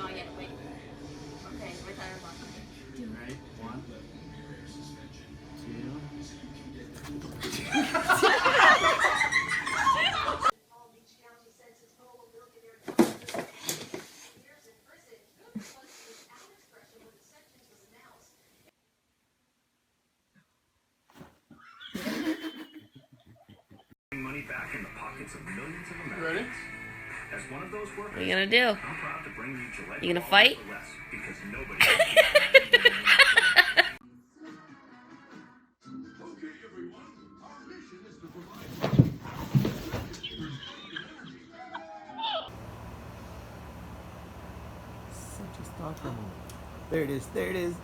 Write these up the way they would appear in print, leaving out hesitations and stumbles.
Not yet, wait. Okay, my timer's on. Ready? 1, 2. Money back in the pockets of millions of Americans. Ready? As one of those workers, What are you gonna do? I'm proud to bring you Gillette. You gonna fight? For less, because nobody Okay, everyone, our mission is to provide Such a stalker moment. There it is. There it is.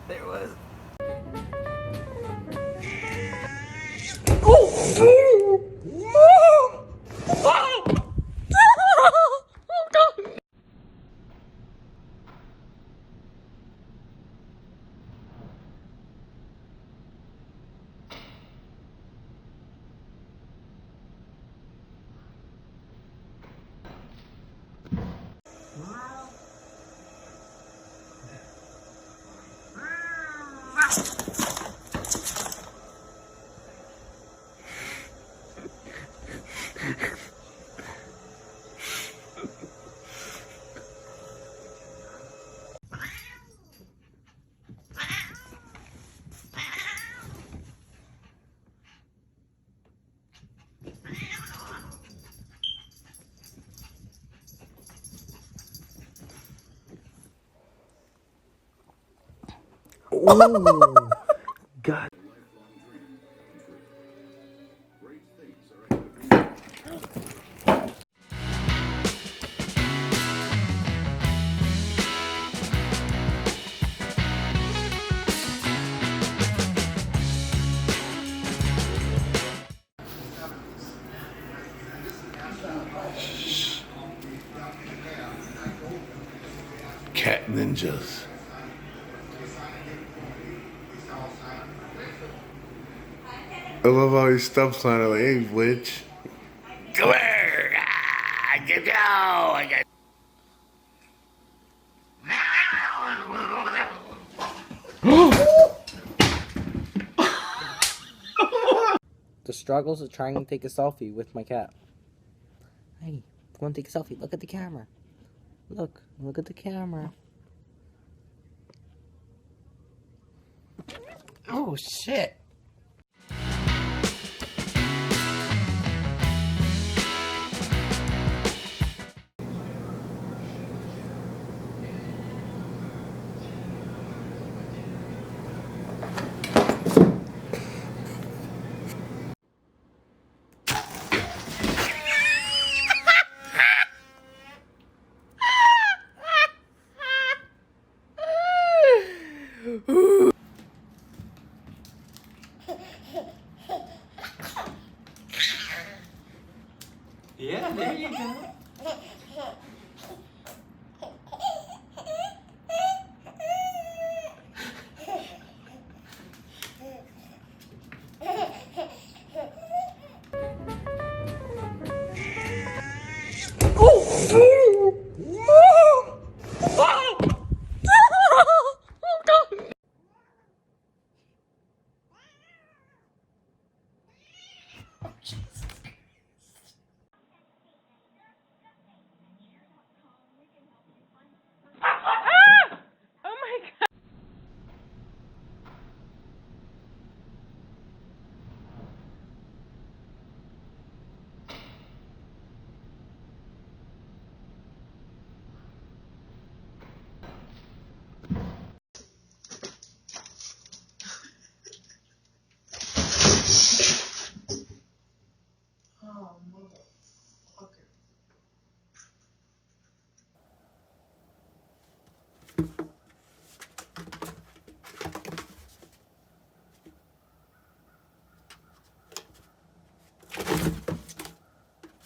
There it was. Oh, God. cat ninjas. I love how he steps on it like, hey, witch. Come here! Ah, get down! I got... The struggles of trying to take a selfie with my cat. Hey, go and take a selfie. Look at the camera. Look at the camera. Oh, shit. Yeah, there you go.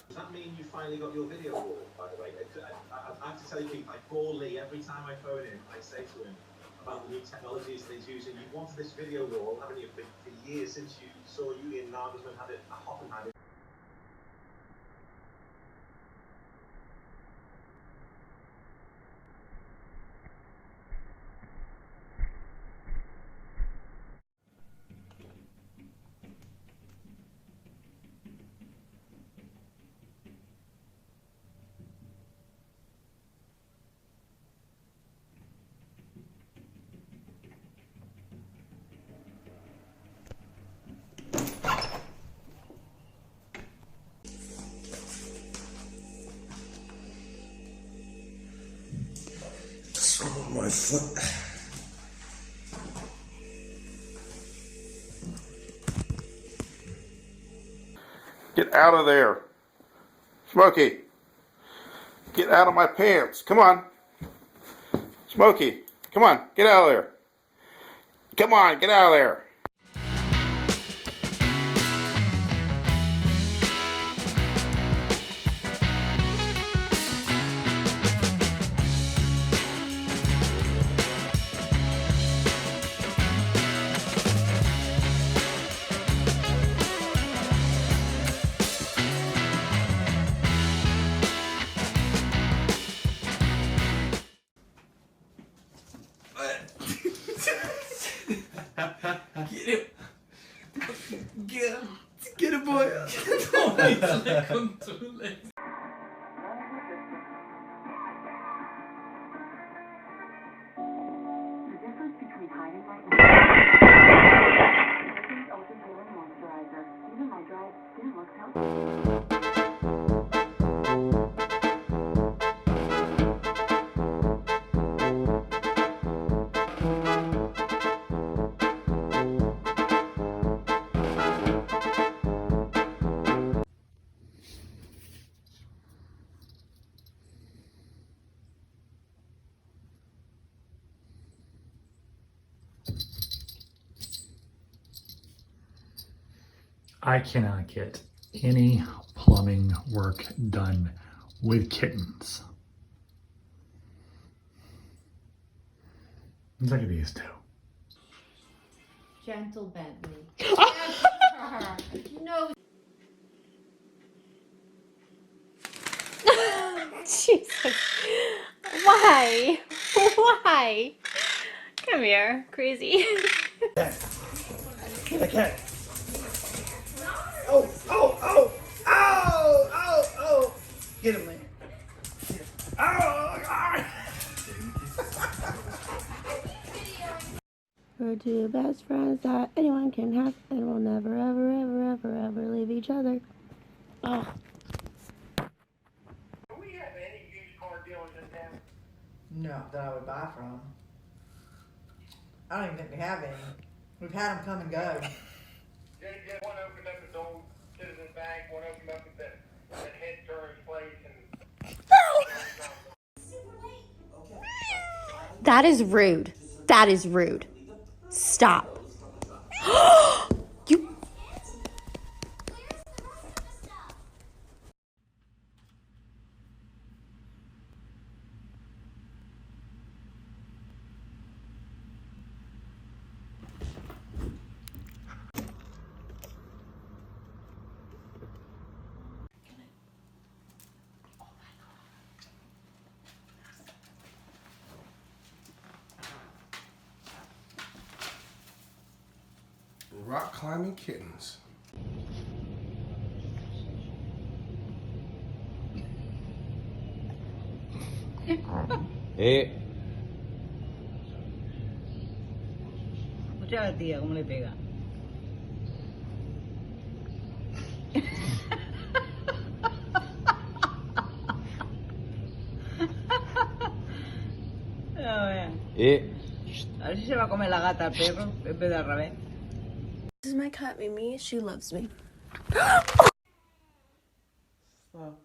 Does that mean you finally got your video wall, by the way? I have to tell you, I call Lee every time I phone him. I say to him about the new technologies that he's using. You wanted this video wall, haven't you, for years since you saw Julian Nagelsmann had it, Hoppen had it. foot. Get out of there. Smokey. Get out of my pants. Come on. Smokey. Come on. Get out of there. Come on. Get out of there. Get it, boy. I cannot get any plumbing work done with kittens. Look at these two. Gentle Bentley. No. Jesus. Why? Why? Come here, crazy. Get him, man. We're two best friends that anyone can have, and we'll never, ever, ever, ever, ever leave each other. Oh. Do we have any used car dealers in town? No, that I would buy from. I don't even think we have any. We've had them come and go. Just one opened up its old Citizen Bank, one opened up at that head turns place, and That is rude. That is rude. Stop. You. Rock climbing kittens. Escucha a la tía cómo le pega. A ver si se va a comer la gata al perro en vez de al revés. This is my cat, Mimi. She loves me. So.